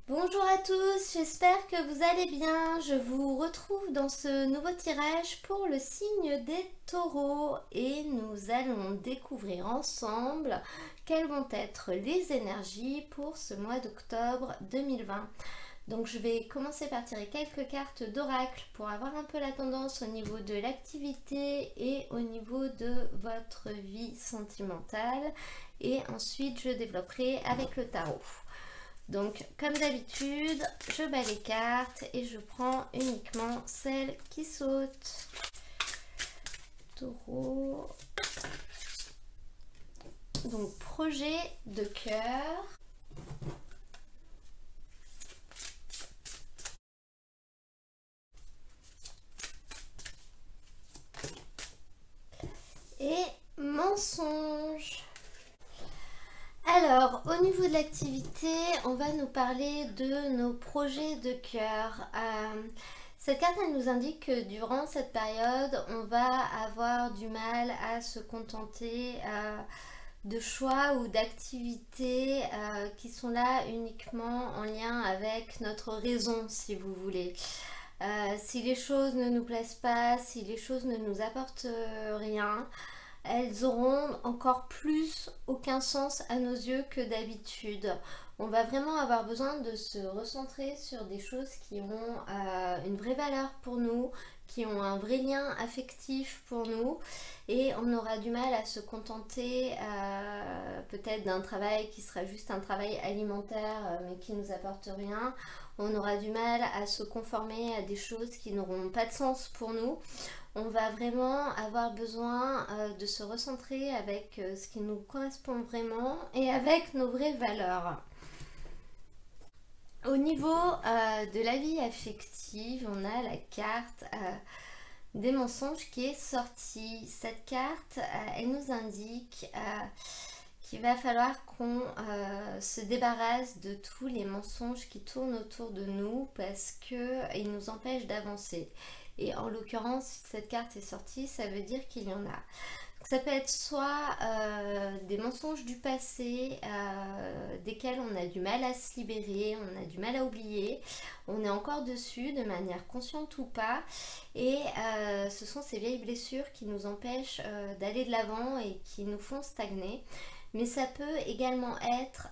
Bonjour à tous, j'espère que vous allez bien. Je vous retrouve dans ce nouveau tirage pour le signe des taureaux et nous allons découvrir ensemble quelles vont être les énergies pour ce mois d'octobre 2020. Donc je vais commencer par tirer quelques cartes d'oracle pour avoir un peu la tendance au niveau de l'activité et au niveau de votre vie sentimentale. Et ensuite je développerai avec le tarot. Donc, comme d'habitude, je bats les cartes et je prends uniquement celles qui sautent. Taureau. Donc, projet de cœur. Et mensonge. Alors, au niveau de l'activité, on va nous parler de nos projets de cœur. Cette carte, elle nous indique que durant cette période, on va avoir du mal à se contenter de choix ou d'activités qui sont là uniquement en lien avec notre raison, si vous voulez. Si les choses ne nous plaisent pas, si les choses ne nous apportent rien, elles auront encore plus aucun sens à nos yeux que d'habitude. On va vraiment avoir besoin de se recentrer sur des choses qui ont une vraie valeur pour nous, qui ont un vrai lien affectif pour nous, et on aura du mal à se contenter peut-être d'un travail qui sera juste un travail alimentaire mais qui nous apporte rien. On aura du mal à se conformer à des choses qui n'auront pas de sens pour nous. On va vraiment avoir besoin de se recentrer avec ce qui nous correspond vraiment et avec nos vraies valeurs. Au niveau de la vie affective, on a la carte des mensonges qui est sortie. Cette carte, elle nous indique qu'il va falloir qu'on se débarrasse de tous les mensonges qui tournent autour de nous parce qu'ils nous empêchent d'avancer. Et en l'occurrence, si cette carte est sortie, ça veut dire qu'il y en a. Ça peut être soit des mensonges du passé desquels on a du mal à se libérer, on a du mal à oublier, on est encore dessus de manière consciente ou pas, et ce sont ces vieilles blessures qui nous empêchent d'aller de l'avant et qui nous font stagner. Mais ça peut également être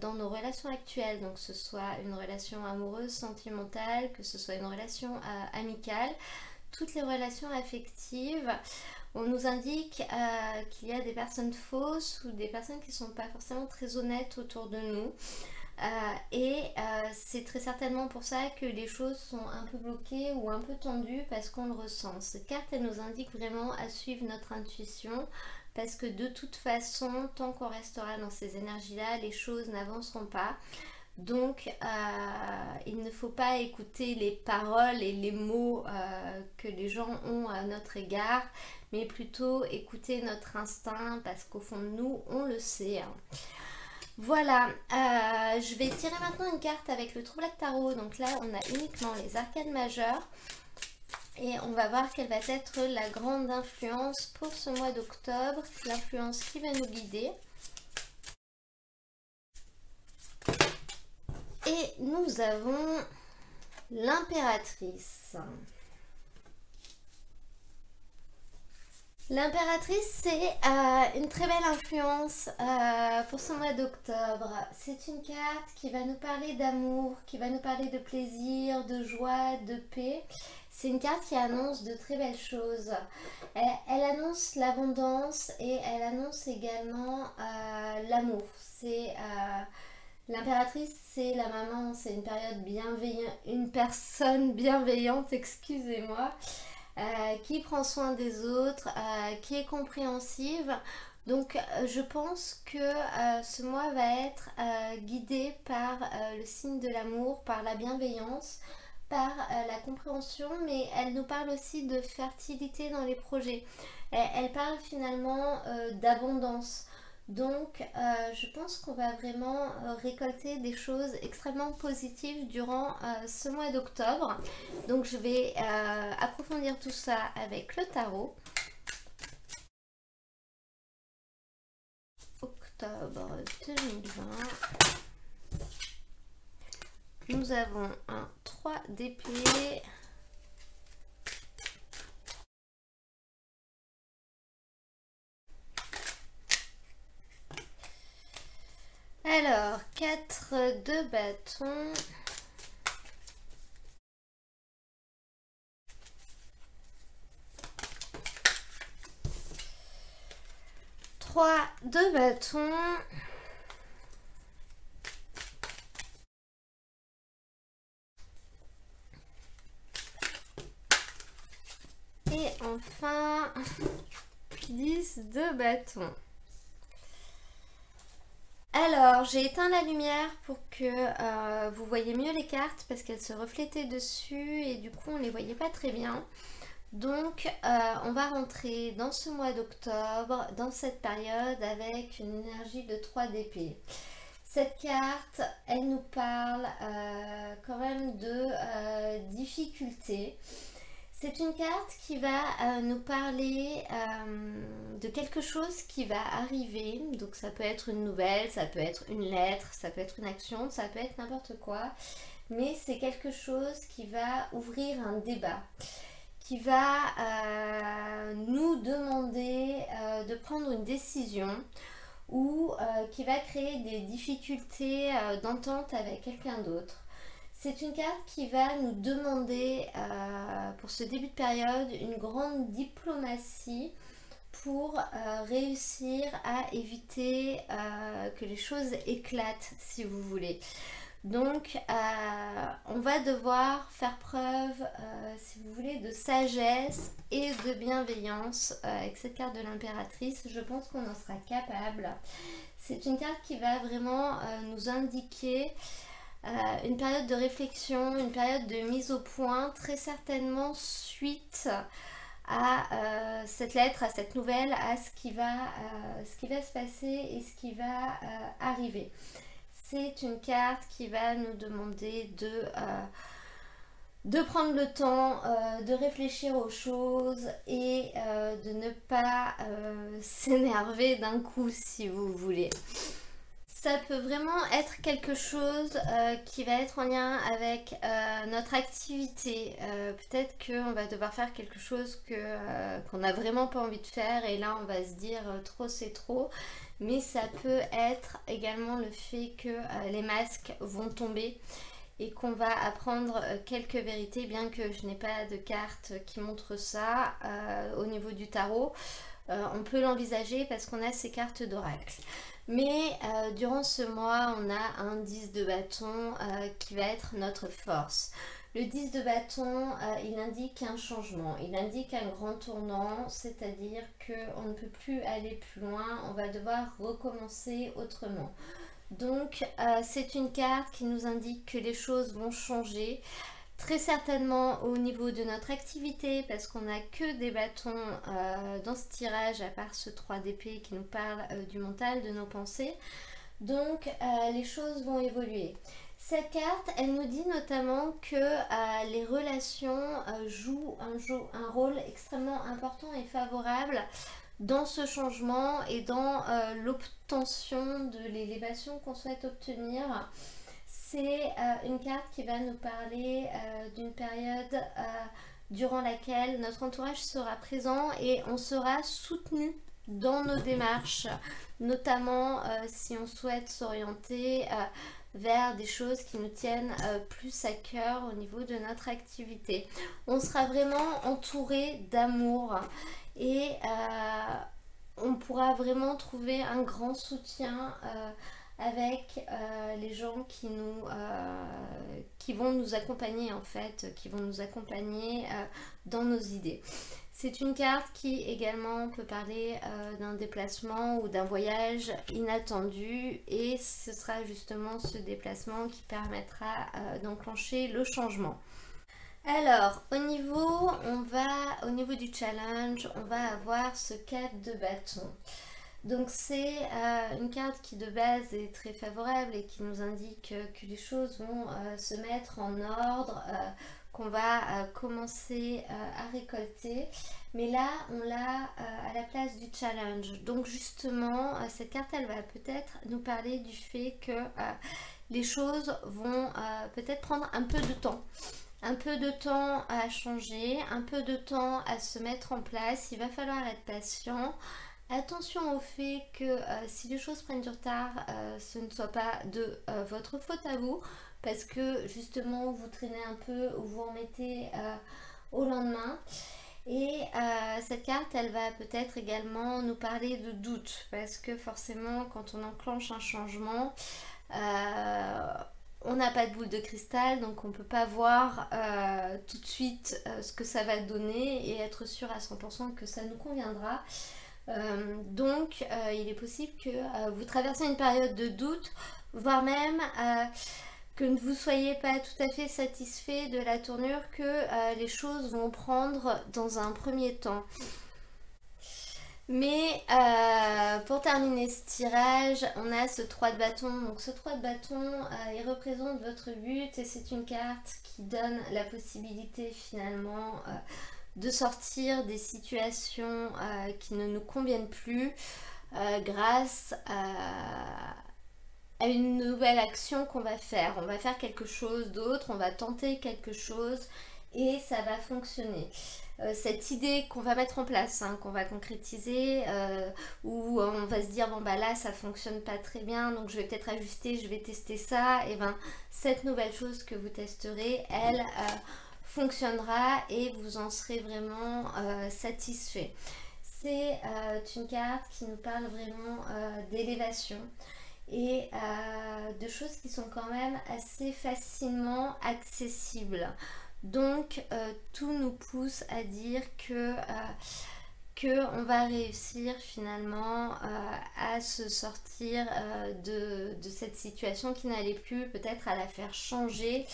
dans nos relations actuelles, donc que ce soit une relation amoureuse, sentimentale, que ce soit une relation amicale, toutes les relations affectives. On nous indique qu'il y a des personnes fausses ou des personnes qui ne sont pas forcément très honnêtes autour de nous. C'est très certainement pour ça que les choses sont un peu bloquées ou un peu tendues parce qu'on le ressent. Cette carte, elle nous indique vraiment à suivre notre intuition parce que de toute façon, tant qu'on restera dans ces énergies-là, les choses n'avanceront pas. Donc, il ne faut pas écouter les paroles et les mots que les gens ont à notre égard, mais plutôt écouter notre instinct parce qu'au fond de nous, on le sait. Voilà, je vais tirer maintenant une carte avec le True Black Tarot. Donc là, on a uniquement les arcanes majeures. Et on va voir quelle va être la grande influence pour ce mois d'octobre, l'influence qui va nous guider. Et nous avons l'impératrice. L'impératrice, c'est une très belle influence pour ce mois d'octobre. C'est une carte qui va nous parler d'amour, qui va nous parler de plaisir, de joie, de paix. C'est une carte qui annonce de très belles choses. Elle annonce l'abondance et elle annonce également l'amour. L'impératrice, c'est la maman, c'est une période bienveillante, une personne bienveillante, excusez-moi, qui prend soin des autres, qui est compréhensive. Donc je pense que ce mois va être guidé par le signe de l'amour, par la bienveillance, par la compréhension, mais elle nous parle aussi de fertilité dans les projets. Elle parle finalement d'abondance. Donc je pense qu'on va vraiment récolter des choses extrêmement positives durant ce mois d'octobre. Donc je vais approfondir tout ça avec le tarot. Octobre 2020. nous avons un 3 d'épée. Alors, 4 de bâton. De bâton. Et enfin 10 de bâton. Alors j'ai éteint la lumière pour que vous voyez mieux les cartes parce qu'elles se reflétaient dessus et du coup on les voyait pas très bien. Donc on va rentrer dans ce mois d'octobre, dans cette période avec une énergie de 3 d'épée. Cette carte, elle nous parle quand même de difficultés. C'est une carte qui va nous parler de quelque chose qui va arriver. Donc ça peut être une nouvelle, ça peut être une lettre, ça peut être une action, ça peut être n'importe quoi. Mais c'est quelque chose qui va ouvrir un débat, qui va nous demander de prendre une décision ou qui va créer des difficultés d'entente avec quelqu'un d'autre. C'est une carte qui va nous demander pour ce début de période une grande diplomatie pour réussir à éviter que les choses éclatent, si vous voulez. Donc on va devoir faire preuve, si vous voulez, de sagesse et de bienveillance avec cette carte de l'impératrice. Je pense qu'on en sera capable. C'est une carte qui va vraiment nous indiquer une période de réflexion, une période de mise au point, très certainement suite à cette lettre, à cette nouvelle, à ce qui va se passer et ce qui va arriver. C'est une carte qui va nous demander de prendre le temps de réfléchir aux choses et de ne pas s'énerver d'un coup, si vous voulez. Ça peut vraiment être quelque chose qui va être en lien avec notre activité. Peut-être qu'on va devoir faire quelque chose qu'on n'a vraiment pas envie de faire et là on va se dire trop c'est trop. Mais ça peut être également le fait que les masques vont tomber et qu'on va apprendre quelques vérités, bien que je n'ai pas de carte qui montre ça au niveau du tarot. On peut l'envisager parce qu'on a ces cartes d'oracle. Mais durant ce mois, on a un 10 de bâton qui va être notre force. Le 10 de bâton, il indique un changement, il indique un grand tournant, c'est-à-dire qu'on ne peut plus aller plus loin, on va devoir recommencer autrement. Donc c'est une carte qui nous indique que les choses vont changer. Très certainement au niveau de notre activité, parce qu'on n'a que des bâtons dans ce tirage, à part ce 3 d'épée qui nous parle du mental, de nos pensées. Donc les choses vont évoluer. Cette carte, elle nous dit notamment que les relations jouent un rôle extrêmement important et favorable dans ce changement et dans l'obtention de l'élévation qu'on souhaite obtenir. C'est une carte qui va nous parler d'une période durant laquelle notre entourage sera présent et on sera soutenu dans nos démarches, notamment si on souhaite s'orienter vers des choses qui nous tiennent plus à cœur au niveau de notre activité. On sera vraiment entouré d'amour et on pourra vraiment trouver un grand soutien avec les gens qui vont nous accompagner en fait, qui vont nous accompagner dans nos idées. C'est une carte qui également peut parler d'un déplacement ou d'un voyage inattendu et ce sera justement ce déplacement qui permettra d'enclencher le changement. Alors, au niveau du challenge, on va avoir ce 4 de bâton. Donc c'est une carte qui de base est très favorable et qui nous indique que les choses vont se mettre en ordre, qu'on va commencer à récolter. Mais là, on l'a à la place du challenge. Donc justement, cette carte, elle va peut-être nous parler du fait que les choses vont peut-être prendre un peu de temps. Un peu de temps à changer, un peu de temps à se mettre en place. Il va falloir être patient. Attention au fait que si les choses prennent du retard, ce ne soit pas de votre faute à vous, parce que justement vous traînez un peu ou vous en mettez au lendemain. Et cette carte, elle va peut-être également nous parler de doute, parce que forcément quand on enclenche un changement, on n'a pas de boule de cristal, donc on ne peut pas voir tout de suite ce que ça va donner et être sûr à 100% que ça nous conviendra. Donc il est possible que vous traversiez une période de doute, voire même que ne vous soyez pas tout à fait satisfait de la tournure que les choses vont prendre dans un premier temps. Mais pour terminer ce tirage, on a ce 3 de bâton. Donc ce 3 de bâton, il représente votre but et c'est une carte qui donne la possibilité finalement de sortir des situations qui ne nous conviennent plus grâce à une nouvelle action qu'on va faire. On va faire quelque chose d'autre, on va tenter quelque chose et ça va fonctionner. Cette idée qu'on va mettre en place, hein, qu'on va concrétiser, où on va se dire bon bah là ça fonctionne pas très bien, donc je vais peut-être ajuster, je vais tester ça, et ben cette nouvelle chose que vous testerez, elle fonctionnera et vous en serez vraiment satisfait. C'est une carte qui nous parle vraiment d'élévation et de choses qui sont quand même assez facilement accessibles. Donc tout nous pousse à dire que on va réussir finalement à se sortir de cette situation qui n'allait plus, peut-être à la faire changer.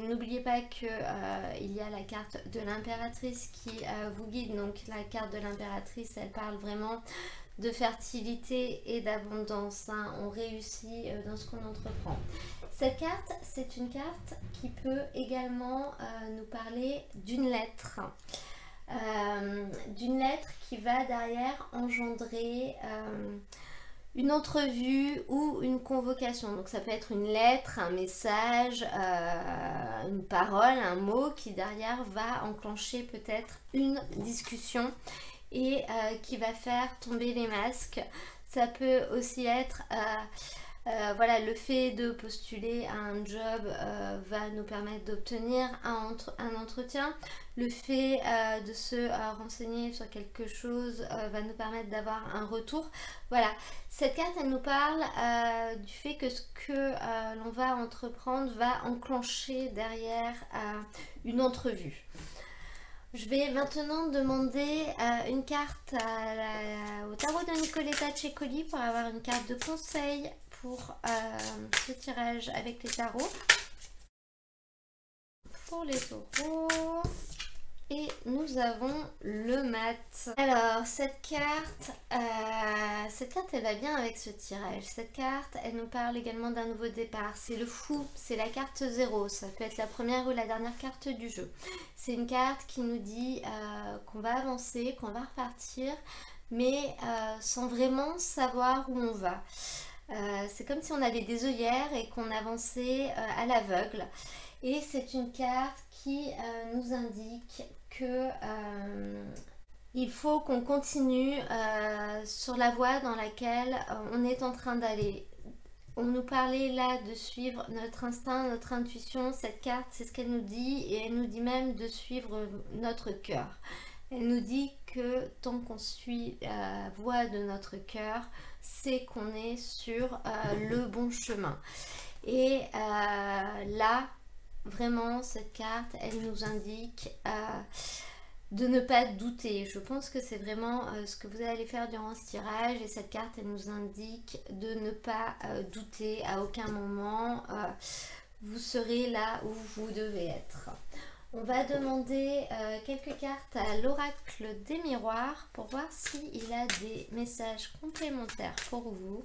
N'oubliez pas que il y a la carte de l'impératrice qui vous guide. Donc la carte de l'impératrice, elle parle vraiment de fertilité et d'abondance, hein. On réussit dans ce qu'on entreprend. Cette carte, c'est une carte qui peut également nous parler d'une lettre. D'une lettre qui va derrière engendrer une entrevue ou une convocation. Donc ça peut être une lettre, un message, une parole, un mot qui derrière va enclencher peut-être une discussion et qui va faire tomber les masques. Ça peut aussi être voilà, le fait de postuler à un job va nous permettre d'obtenir un entretien. Le fait de se renseigner sur quelque chose va nous permettre d'avoir un retour. Voilà, cette carte, elle nous parle du fait que ce que l'on va entreprendre va enclencher derrière une entrevue. Je vais maintenant demander une carte au tarot de Nicoletta Ceccoli pour avoir une carte de conseil pour ce tirage avec les tarots. Pour les taureaux. Et nous avons le mat. Alors cette carte elle va bien avec ce tirage. Cette carte, elle nous parle également d'un nouveau départ. C'est le fou, c'est la carte 0. Ça peut être la première ou la dernière carte du jeu. C'est une carte qui nous dit qu'on va avancer, qu'on va repartir, mais sans vraiment savoir où on va. C'est comme si on avait des œillères et qu'on avançait à l'aveugle. Et c'est une carte qui nous indique que il faut qu'on continue sur la voie dans laquelle on est en train d'aller. On nous parlait là de suivre notre instinct, notre intuition. Cette carte, c'est ce qu'elle nous dit, et elle nous dit même de suivre notre cœur. Elle nous dit que tant qu'on suit la voie de notre cœur, c'est qu'on est sur le bon chemin. Et là, vraiment, cette carte, elle nous indique de ne pas douter. Je pense que c'est vraiment ce que vous allez faire durant ce tirage. Et cette carte, elle nous indique de ne pas douter à aucun moment. Vous serez là où vous devez être. On va demander quelques cartes à l'oracle des miroirs pour voir s'il a des messages complémentaires pour vous.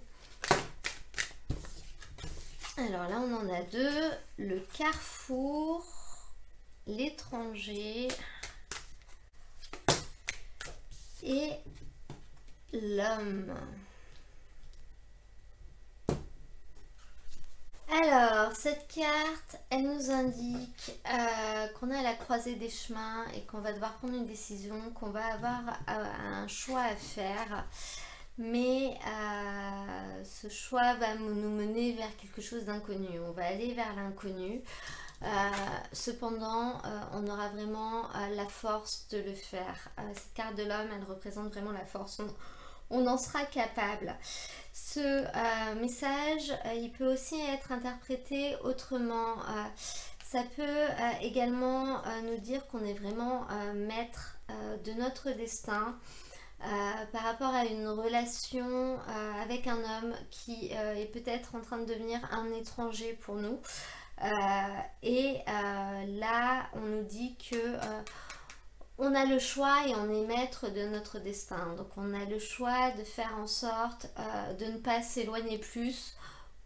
Alors là, on en a deux. Le carrefour, l'étranger et l'homme. Alors, cette carte, elle nous indique qu'on est à la croisée des chemins et qu'on va devoir prendre une décision, qu'on va avoir un choix à faire. Mais ce choix va nous mener vers quelque chose d'inconnu. On va aller vers l'inconnu. Cependant, on aura vraiment la force de le faire. Cette carte de l'homme, elle représente vraiment la force. On en sera capable. Ce message, il peut aussi être interprété autrement. Ça peut également nous dire qu'on est vraiment maître de notre destin. Par rapport à une relation avec un homme qui est peut-être en train de devenir un étranger pour nous. Là, on nous dit que on a le choix et on est maître de notre destin. Donc on a le choix de faire en sorte de ne pas s'éloigner plus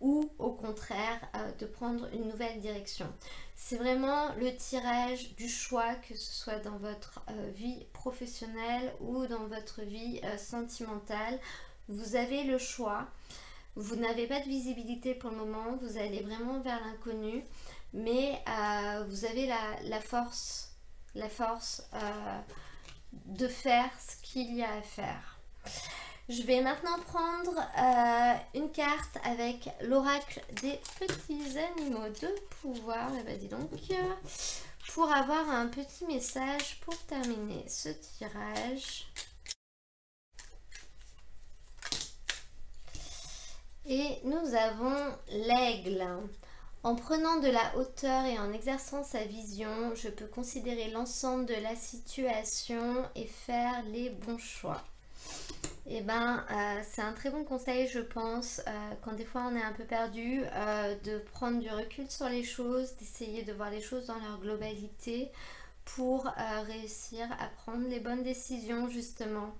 ou au contraire de prendre une nouvelle direction. C'est vraiment le tirage du choix, que ce soit dans votre vie professionnelle ou dans votre vie sentimentale. Vous avez le choix. Vous n'avez pas de visibilité pour le moment. Vous allez vraiment vers l'inconnu. Mais vous avez la force de faire ce qu'il y a à faire. Je vais maintenant prendre une carte avec l'oracle des petits animaux de pouvoir. Et ben dis donc, pour avoir un petit message pour terminer ce tirage. Et nous avons l'aigle. En prenant de la hauteur et en exerçant sa vision, je peux considérer l'ensemble de la situation et faire les bons choix. Et ben, c'est un très bon conseil, je pense, quand des fois on est un peu perdu, de prendre du recul sur les choses, d'essayer de voir les choses dans leur globalité pour réussir à prendre les bonnes décisions, justement.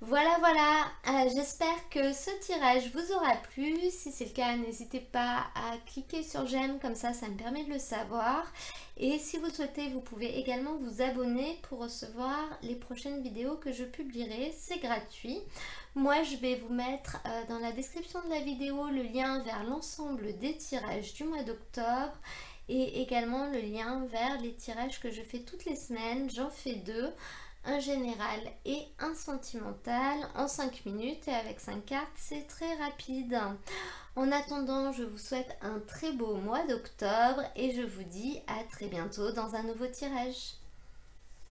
Voilà, j'espère que ce tirage vous aura plu. Si c'est le cas, n'hésitez pas à cliquer sur j'aime, comme ça me permet de le savoir. Et si vous souhaitez, vous pouvez également vous abonner pour recevoir les prochaines vidéos que je publierai. C'est gratuit. Moi, je vais vous mettre dans la description de la vidéo le lien vers l'ensemble des tirages du mois d'octobre et également le lien vers les tirages que je fais toutes les semaines. J'en fais 2. Un général et un sentimental en 5 minutes et avec 5 cartes, c'est très rapide. En attendant, je vous souhaite un très beau mois d'octobre et je vous dis à très bientôt dans un nouveau tirage.